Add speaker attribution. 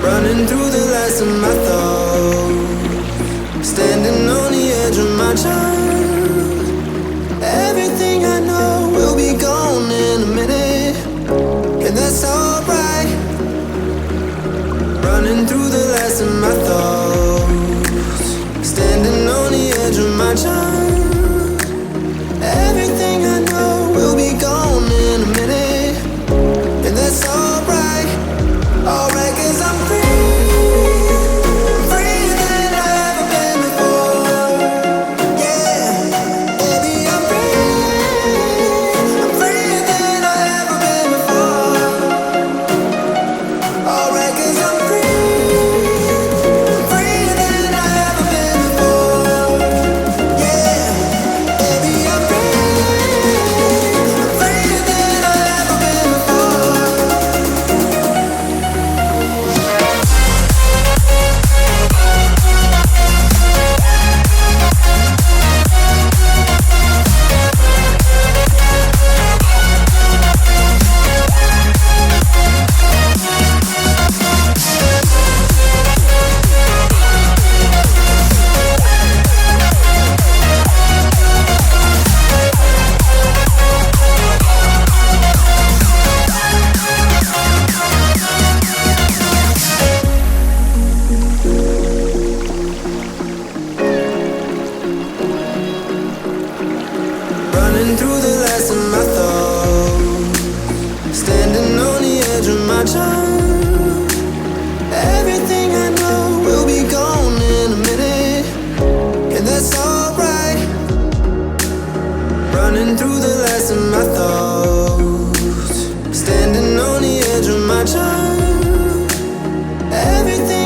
Speaker 1: Running through the last of my thoughts, standing on the edge of my child. Everything I know will be gone in a minute, and that's alright. Running through the last of my thoughts, standing on the edge of my child. Everything I know will be gone in a minute, and that's alright. Alright, 'cause I'm free. Everything